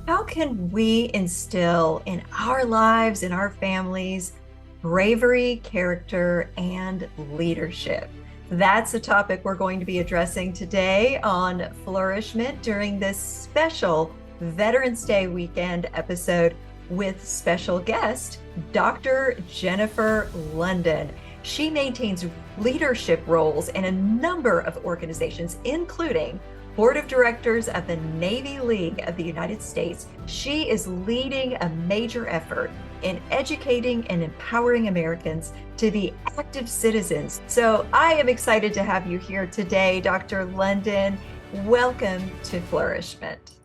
How can we instill in our lives, in our families, bravery, character, and leadership? That's a topic we're going to be addressing today on Flourish-Meant during this special Veterans Day weekend episode with special guest, Dr. Jennifer London. She maintains leadership roles in a number of organizations, including Board of Directors of the Navy League of the United States. She is leading a major effort in educating and empowering Americans to be active citizens. So I am excited to have you here today, Dr. London. Welcome to Flourishment.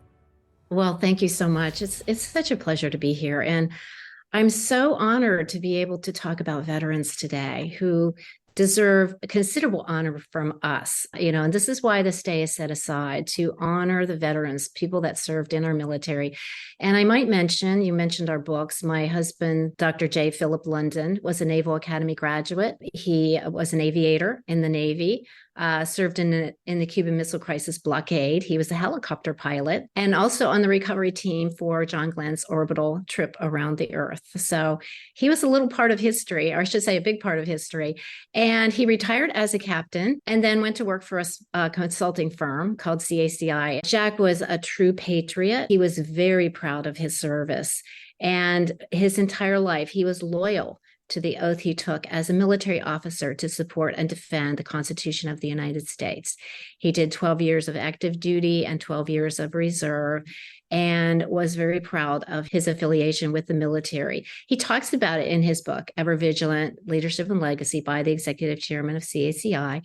Well, thank you so much. It's such a pleasure to be here. And I'm so honored to be able to talk about veterans today who deserve considerable honor from us, and this is why this day is set aside to honor the veterans, people that served in our military. And I might mention, you mentioned our books. My husband, Dr. J. Philip London, was a Naval Academy graduate. He was an aviator in the Navy. Served in the Cuban Missile Crisis blockade. He was a helicopter pilot and also on the recovery team for John Glenn's orbital trip around the Earth. So he was a little part of history, or I should say a big part of history. And he retired as a captain and then went to work for a consulting firm called CACI. Jack was a true patriot. He was very proud of his service. And his entire life, he was loyal to the oath he took as a military officer to support and defend the Constitution of the United States. He did 12 years of active duty and 12 years of reserve and was very proud of his affiliation with the military. He talks about it in his book, Ever Vigilant, Leadership and Legacy by the Executive Chairman of CACI.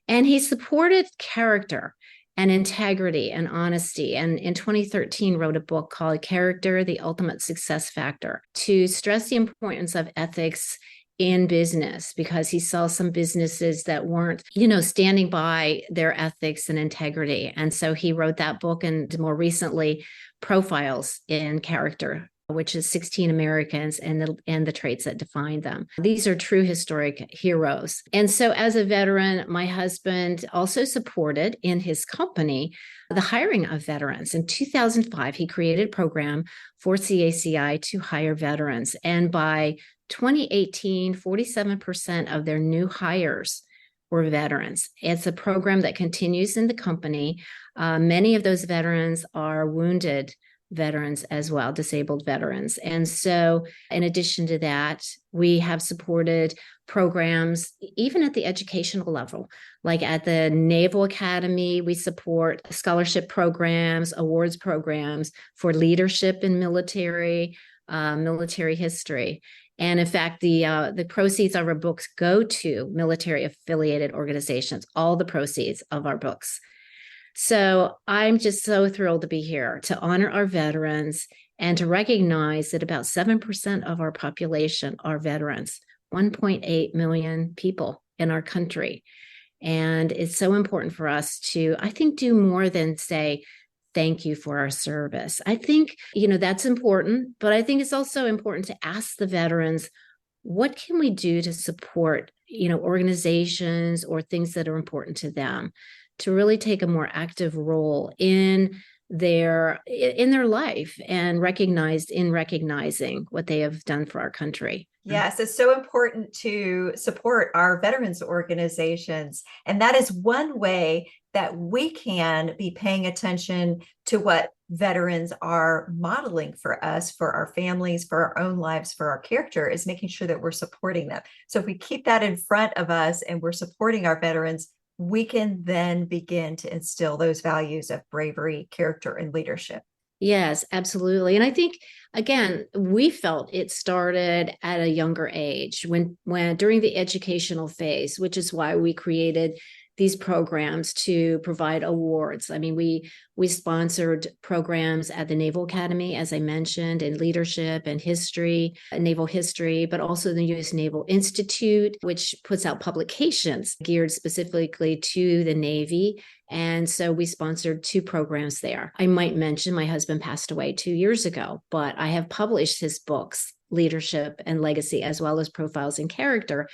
And he supported character and integrity and honesty. And in 2013, wrote a book called Character, the Ultimate Success Factor, to stress the importance of ethics in business, because he saw some businesses that weren't, standing by their ethics and integrity. And so he wrote that book, and more recently, Profiles in Character, which is 16 Americans and the traits that define them. These are true historic heroes. And so as a veteran, my husband also supported in his company the hiring of veterans. In 2005, he created a program for CACI to hire veterans. And by 2018, 47% of their new hires were veterans. It's a program that continues in the company. Many of those veterans are wounded veterans as well, disabled veterans. And so in addition to that, we have supported programs even at the educational level. Like at the Naval Academy, we support scholarship programs, awards programs for leadership in military history. And in fact, the proceeds of our books go to military affiliated organizations, all the proceeds of our books. So I'm just so thrilled to be here to honor our veterans and to recognize that about 7% of our population are veterans, 1.8 million people in our country. And it's so important for us to, I think, do more than say, thank you for our service. I think, that's important, but I think it's also important to ask the veterans, what can we do to support, organizations or things that are important to them, to really take a more active role in their life and recognizing what they have done for our country. Yes, it's so important to support our veterans organizations. And that is one way that we can be paying attention to what veterans are modeling for us, for our families, for our own lives, for our character, is making sure that we're supporting them. So if we keep that in front of us and we're supporting our veterans, we can then begin to instill those values of bravery, character, and leadership. Yes, absolutely. And I think, again, we felt it started at a younger age when during the educational phase, which is why we created these programs to provide awards. I mean, we sponsored programs at the Naval Academy, as I mentioned, in leadership and history, naval history, but also the U.S. Naval Institute, which puts out publications geared specifically to the Navy. And so we sponsored 2 programs there. I might mention my husband passed away 2 years ago, but I have published his books, Leadership and Legacy, as well as Profiles in Character.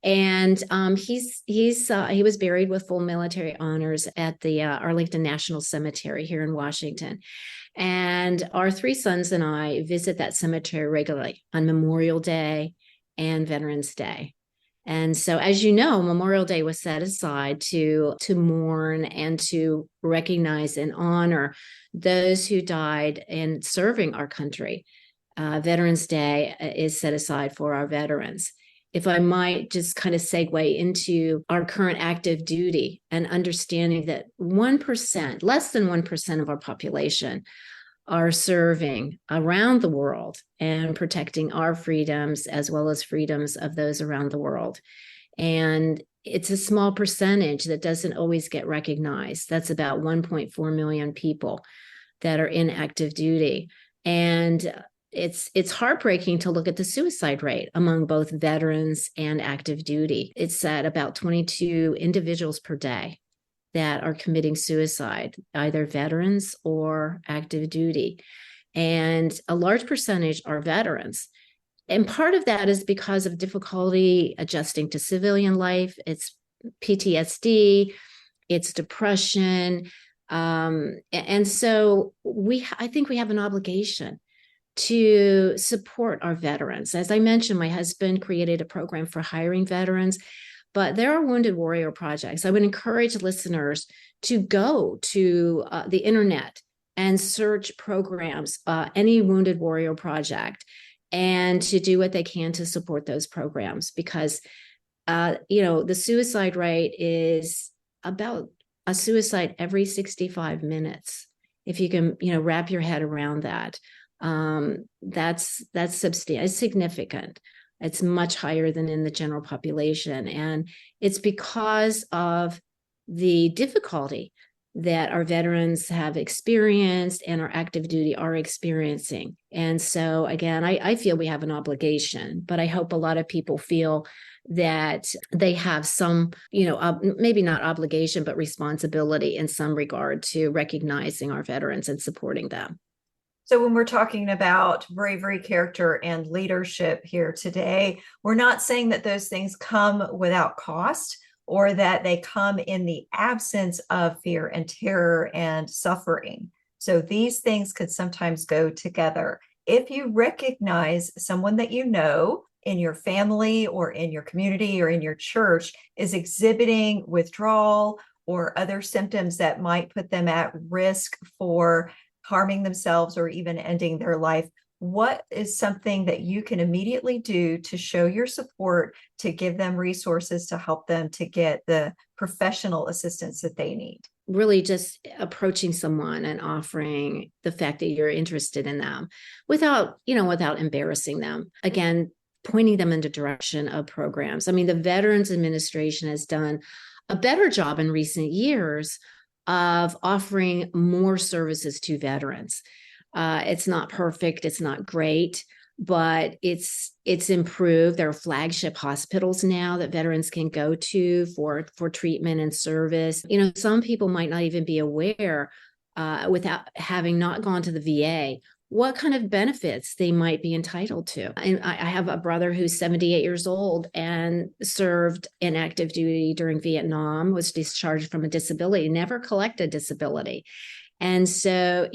And he was buried with full military honors at the Arlington National Cemetery Cemetery here in Washington. And our three sons and I visit that cemetery regularly on Memorial Day and Veterans Day. And so, as you know, Memorial Day was set aside to mourn and to recognize and honor those who died in serving our country. Veterans Day is set aside for our veterans. If I might just kind of segue into our current active duty and understanding that 1%, less than 1% of our population are serving around the world and protecting our freedoms as well as freedoms of those around the world. And it's a small percentage that doesn't always get recognized. That's about 1.4 million people that are in active duty. And it's heartbreaking to look at the suicide rate among both veterans and active duty. It's at about 22 individuals per day that are committing suicide, either veterans or active duty. And a large percentage are veterans. And part of that is because of difficulty adjusting to civilian life. It's PTSD, it's depression. And so I think we have an obligation to support our veterans. As I mentioned, my husband created a program for hiring veterans, but there are Wounded Warrior projects. I would encourage listeners to go to the internet and search programs, any Wounded Warrior project, and to do what they can to support those programs, because the suicide rate is about a suicide every 65 minutes. If you can, wrap your head around that, that's substantial, significant. It's much higher than in the general population. And it's because of the difficulty that our veterans have experienced and our active duty are experiencing. And so, again, I feel we have an obligation, but I hope a lot of people feel that they have some, maybe not obligation, but responsibility in some regard to recognizing our veterans and supporting them. So when we're talking about bravery, character, and leadership here today, we're not saying that those things come without cost or that they come in the absence of fear and terror and suffering. So these things could sometimes go together. If you recognize someone that you know in your family or in your community or in your church is exhibiting withdrawal or other symptoms that might put them at risk for harming themselves or even ending their life, what is something that you can immediately do to show your support, to give them resources to help them to get the professional assistance that they need? Really just approaching someone and offering the fact that you're interested in them without embarrassing them. Again, pointing them in the direction of programs. I mean, the Veterans Administration has done a better job in recent years of offering more services to veterans. It's not perfect, it's not great, but it's improved. There are flagship hospitals now that veterans can go to for treatment and service. Some people might not even be aware, without having not gone to the VA, what kind of benefits they might be entitled to. And I have a brother who's 78 years old and served in active duty during Vietnam, was discharged from a disability, never collected disability. And so,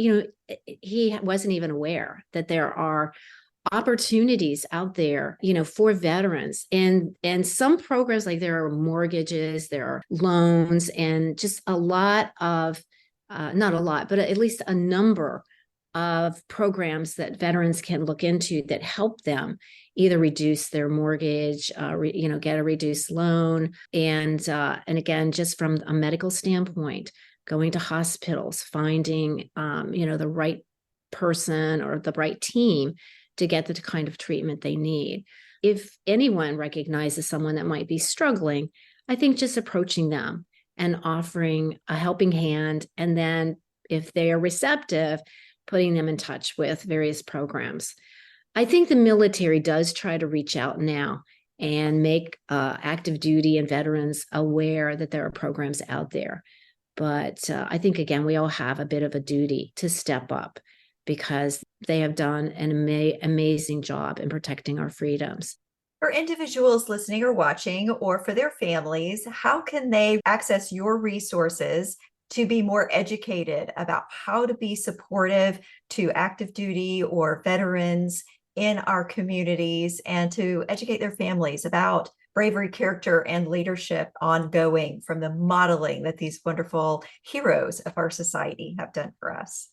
he wasn't even aware that there are opportunities out there, for veterans, and some programs, like there are mortgages, there are loans, and just a lot of, not a lot, but at least a number of programs that veterans can look into that help them either reduce their mortgage, get a reduced loan, and again, just from a medical standpoint, going to hospitals, finding the right person or the right team to get the kind of treatment they need. If anyone recognizes someone that might be struggling, I think just approaching them and offering a helping hand, and then if they are receptive, putting them in touch with various programs. I think the military does try to reach out now and make active duty and veterans aware that there are programs out there. But I think, again, we all have a bit of a duty to step up because they have done an amazing job in protecting our freedoms. For individuals listening or watching, or for their families, how can they access your resources to be more educated about how to be supportive to active duty or veterans in our communities, and to educate their families about bravery, character, and leadership ongoing from the modeling that these wonderful heroes of our society have done for us.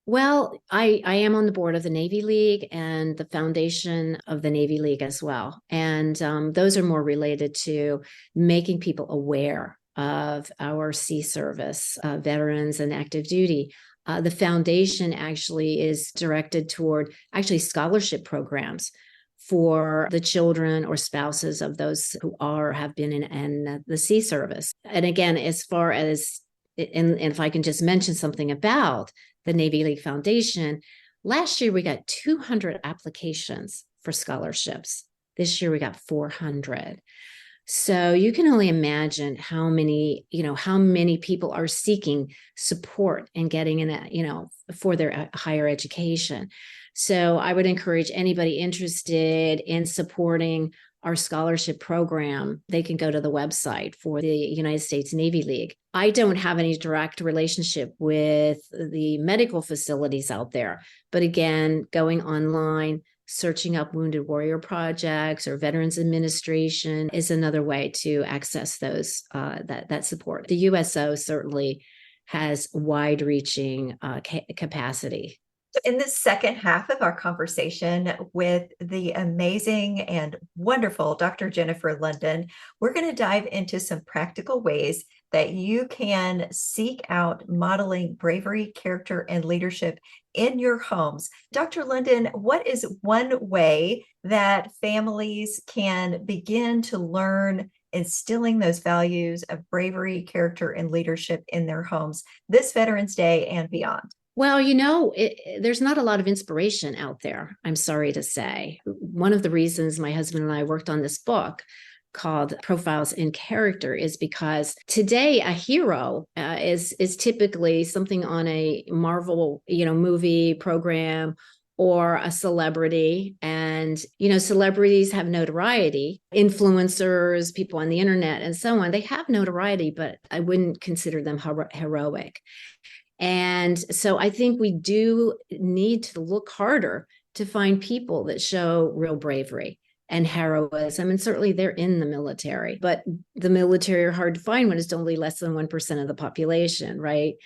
Well, I am on the board of the Navy League and the foundation of the Navy League as well. And those are more related to making people aware of our sea service veterans and active duty. The foundation actually is directed toward actually scholarship programs for the children or spouses of those who have been in the sea service. And again, as far as, and if I can just mention something about the Navy League Foundation, last year we got 200 applications for scholarships. This year we got 400. So you can only imagine how many people are seeking support and getting in that, for their higher education. So I would encourage anybody interested in supporting our scholarship program, they can go to the website for the United States Navy League. I don't have any direct relationship with the medical facilities out there, but again, going online, searching up Wounded Warrior Projects or Veterans Administration is another way to access those that support. The USO certainly has wide-reaching capacity. In this second half of our conversation with the amazing and wonderful Dr. Jennifer London, we're going to dive into some practical ways that you can seek out modeling bravery, character, and leadership in your homes. Dr. London, what is one way that families can begin to learn instilling those values of bravery, character, and leadership in their homes this Veterans Day and beyond? Well, there's not a lot of inspiration out there, I'm sorry to say. One of the reasons my husband and I worked on this book called Profiles in Character is because today a hero is typically something on a Marvel, movie program or a celebrity. And, celebrities have notoriety, influencers, people on the internet and so on. They have notoriety, but I wouldn't consider them heroic. And so I think we do need to look harder to find people that show real bravery and heroism. And certainly they're in the military, but the military are hard to find when it's only less than 1% of the population, right?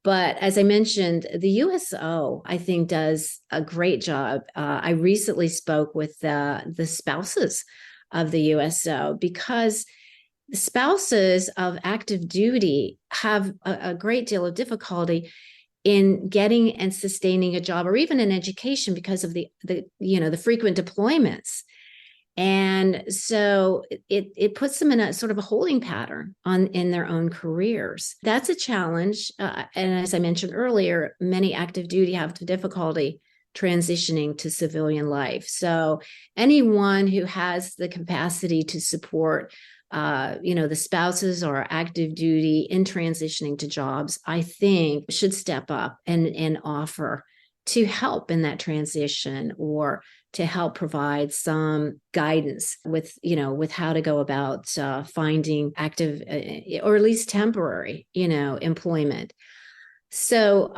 But as I mentioned, the USO, I think, does a great job. I recently spoke with the spouses of the USO because the spouses of active duty have a great deal of difficulty in getting and sustaining a job or even an education because of the frequent deployments. And so it puts them in a sort of a holding pattern in their own careers. That's a challenge. And as I mentioned earlier, many active duty have difficulty transitioning to civilian life. So anyone who has the capacity to support the spouses or active duty in transitioning to jobs, I think should step up and offer to help in that transition or to help provide some guidance with how to go about finding active or at least temporary, employment. So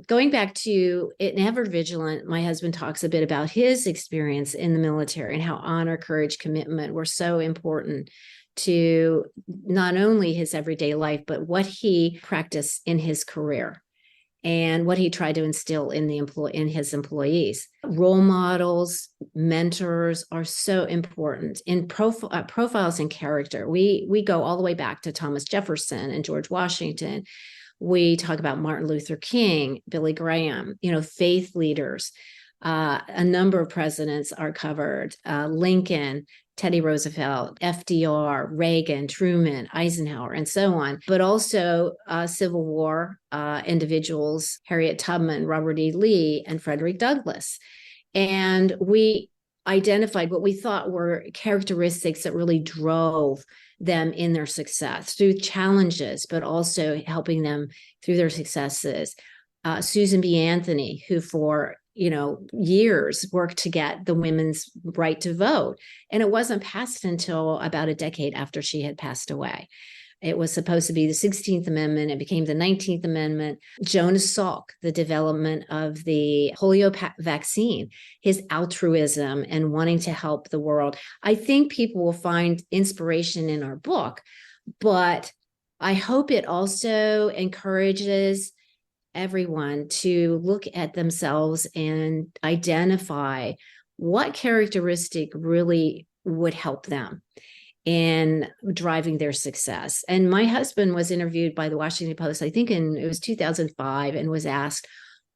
going back to it, Ever Vigilant, my husband talks a bit about his experience in the military and how honor, courage, commitment were so important to not only his everyday life, but what he practiced in his career and what he tried to instill in his employees. Role models, mentors are so important in profiles in character. We go all the way back to Thomas Jefferson and George Washington. We talk about Martin Luther King, Billy Graham, faith leaders. A number of presidents are covered. Lincoln, Teddy Roosevelt, FDR, Reagan, Truman, Eisenhower, and so on, but also Civil War individuals, Harriet Tubman, Robert E. Lee, and Frederick Douglass. And we identified what we thought were characteristics that really drove them in their success through challenges, but also helping them through their successes. Susan B. Anthony, who for years worked to get the women's right to vote. And it wasn't passed until about a decade after she had passed away. It was supposed to be the 16th Amendment. It became the 19th Amendment. Jonas Salk, the development of the polio vaccine, his altruism and wanting to help the world. I think people will find inspiration in our book, but I hope it also encourages everyone to look at themselves and identify what characteristic really would help them in driving their success. And my husband was interviewed by the Washington Post, I think it was 2005, and was asked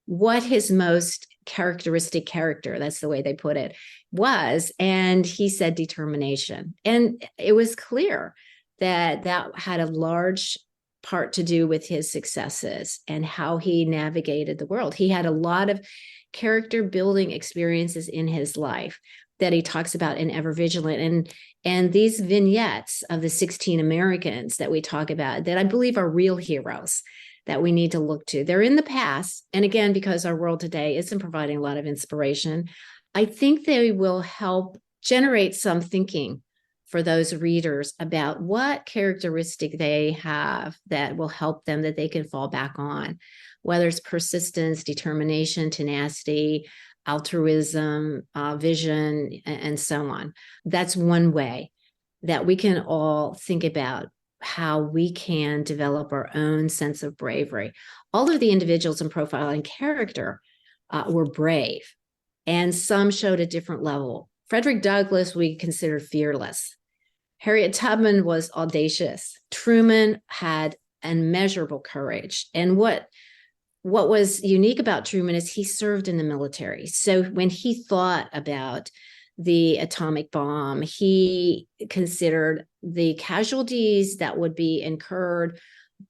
what his most characteristic character, that's the way they put it, was. And he said determination. And it was clear that that had a large part to do with his successes and how he navigated the world. He had a lot of character building experiences in his life that he talks about in Ever Vigilant. And these vignettes of the 16 Americans that we talk about, that I believe are real heroes that we need to look to. They're in the past. And again, because our world today isn't providing a lot of inspiration, I think they will help generate some thinking for those readers about what characteristic they have that will help them, that they can fall back on, whether it's persistence, determination, tenacity, altruism, vision, and so on. That's one way that we can all think about how we can develop our own sense of bravery. All of the individuals in profiling character were brave, and some showed a different level. Frederick Douglass, we consider fearless. Harriet Tubman was audacious. Truman had immeasurable courage. And what was unique about Truman is he served in the military. So when he thought about the atomic bomb, he considered the casualties that would be incurred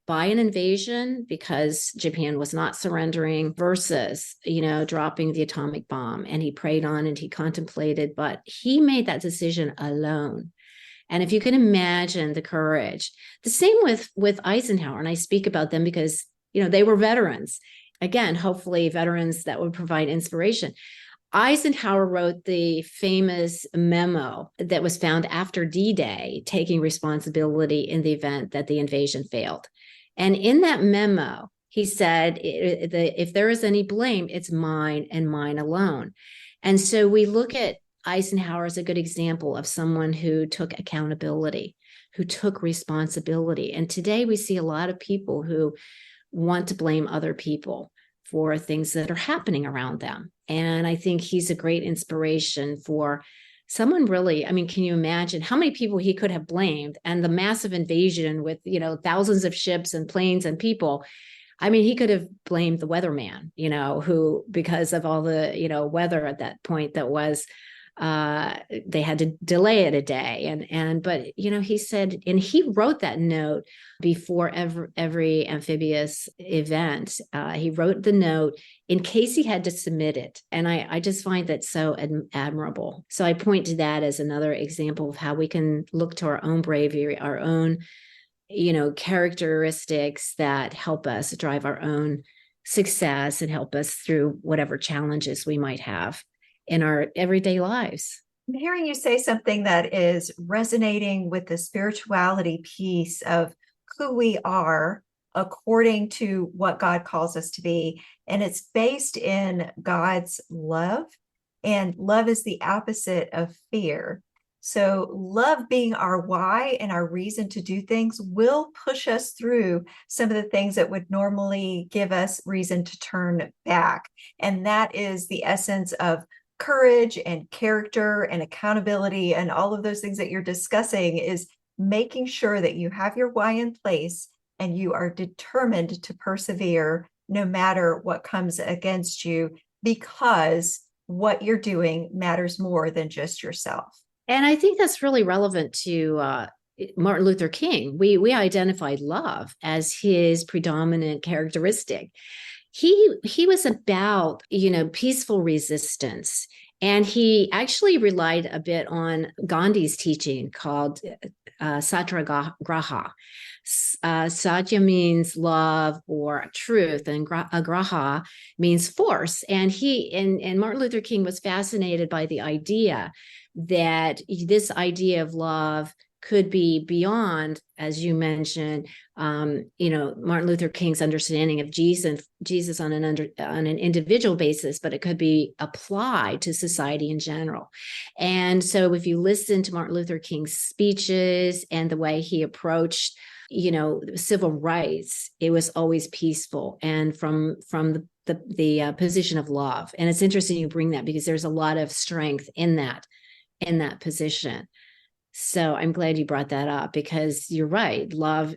by an invasion because Japan was not surrendering versus, dropping the atomic bomb. And he prayed on and he contemplated, but he made that decision alone. And if you can imagine the courage, the same with Eisenhower, and I speak about them because they were veterans. Again, hopefully veterans that would provide inspiration. Eisenhower wrote the famous memo that was found after D-Day, taking responsibility in the event that the invasion failed. And in that memo, he said, if there is any blame, it's mine and mine alone. And so we look at Eisenhower as a good example of someone who took accountability, who took responsibility. And today we see a lot of people who want to blame other people for things that are happening around them. And I think he's a great inspiration for someone really, can you imagine how many people he could have blamed, and the massive invasion with, thousands of ships and planes and people. He could have blamed the weatherman, who, because of all the, weather at that point that was, they had to delay it a day. But he said, and he wrote that note before every amphibious event. He wrote the note in case he had to submit it. And I just find that so admirable. So I point to that as another example of how we can look to our own bravery, our own, characteristics that help us drive our own success and help us through whatever challenges we might have in our everyday lives. I'm hearing you say something that is resonating with the spirituality piece of who we are according to what God calls us to be. And it's based in God's love. And love is the opposite of fear. So love being our why and our reason to do things will push us through some of the things that would normally give us reason to turn back. And that is the essence of courage and character and accountability and all of those things that you're discussing, is making sure that you have your why in place and you are determined to persevere no matter what comes against you, because what you're doing matters more than just yourself. And I think that's really relevant to Martin Luther King. We identified love as his predominant characteristic. He was about, peaceful resistance. And he actually relied a bit on Gandhi's teaching called Satyagraha. Satya means love or truth, and agraha means force. And Martin Luther King was fascinated by the idea that this idea of love could be beyond, as you mentioned, Martin Luther King's understanding of Jesus on an individual basis, but it could be applied to society in general. And so if you listen to Martin Luther King's speeches and the way he approached civil rights, it was always peaceful and from the position of love. And it's interesting you bring that, because there's a lot of strength in that position. So I'm glad you brought that up, because you're right. Love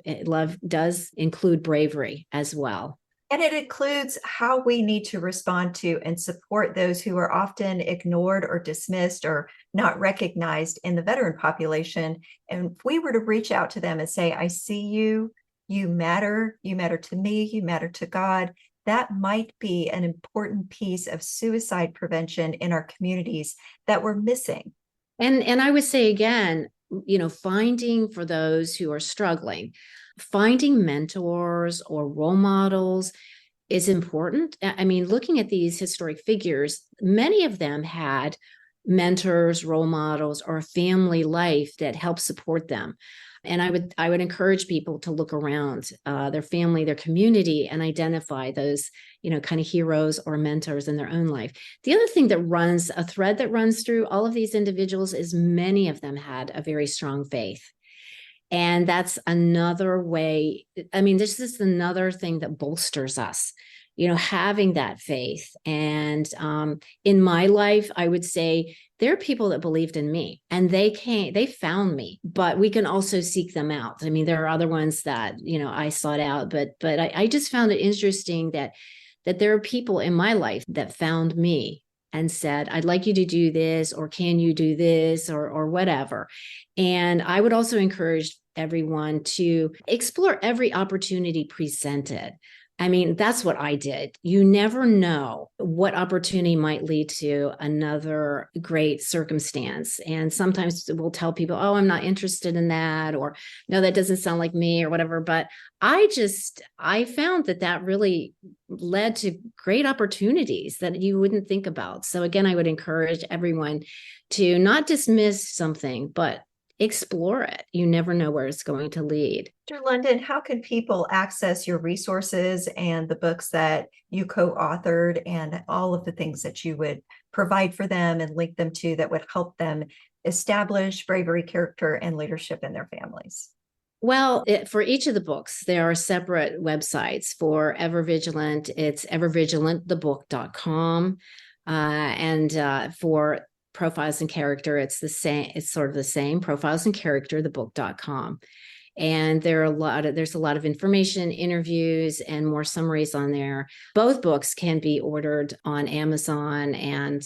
does include bravery as well. And it includes how we need to respond to and support those who are often ignored or dismissed or not recognized in the veteran population. And if we were to reach out to them and say, I see you, you matter to me, you matter to God, that might be an important piece of suicide prevention in our communities that we're missing. And I would say again, finding, for those who are struggling, finding mentors or role models is important. I mean, looking at these historic figures, many of them had mentors, role models, or a family life that helped support them. And I would encourage people to look around their family, their community, and identify those, kind of heroes or mentors in their own life. The other thing a thread that runs through all of these individuals is many of them had a very strong faith. And that's another way. I mean, this is another thing that bolsters us, having that faith. And in my life, I would say there are people that believed in me and they found me, but we can also seek them out. I mean, there are other ones that, I sought out, but I just found it interesting that there are people in my life that found me and said, I'd like you to do this, or can you do this, or whatever. And I would also encourage everyone to explore every opportunity presented. I mean, that's what I did. You never know what opportunity might lead to another great circumstance. And sometimes we'll tell people, oh, I'm not interested in that, or no, that doesn't sound like me, or whatever. But I found that really led to great opportunities that you wouldn't think about. So again, I would encourage everyone to not dismiss something, but explore it. You never know where it's going to lead. Dr. London, how can people access your resources and the books that you co-authored and all of the things that you would provide for them and link them to that would help them establish bravery, character, and leadership in their families? Well, for each of the books, there are separate websites. For Evervigilant, it's evervigilantthebook.com. And for Profiles in Character, it's the same. It's sort of the same. Profiles in Character, thebook.com. And there's a lot of information, interviews, and more summaries on there. Both books can be ordered on Amazon and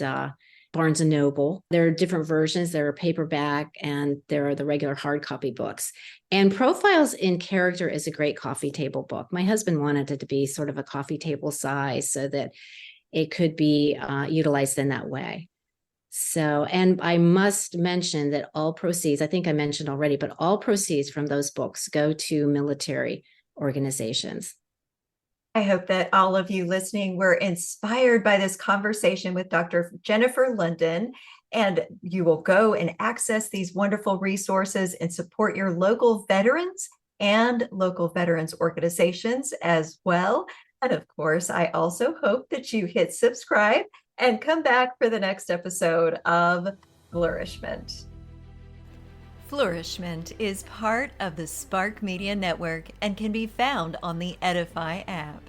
Barnes and Noble. There are different versions. There are paperback and there are the regular hard copy books. And Profiles in Character is a great coffee table book. My husband wanted it to be sort of a coffee table size so that it could be utilized in that way. So, and I must mention that all proceeds, I think I mentioned already, but all proceeds from those books go to military organizations. I hope that all of you listening were inspired by this conversation with Dr. Jennifer London, and you will go and access these wonderful resources and support your local veterans and local veterans organizations as well. And of course, I also hope that you hit subscribe and come back for the next episode of Flourish-Meant. Flourish-Meant is part of the Spark Media Network and can be found on the Edify app.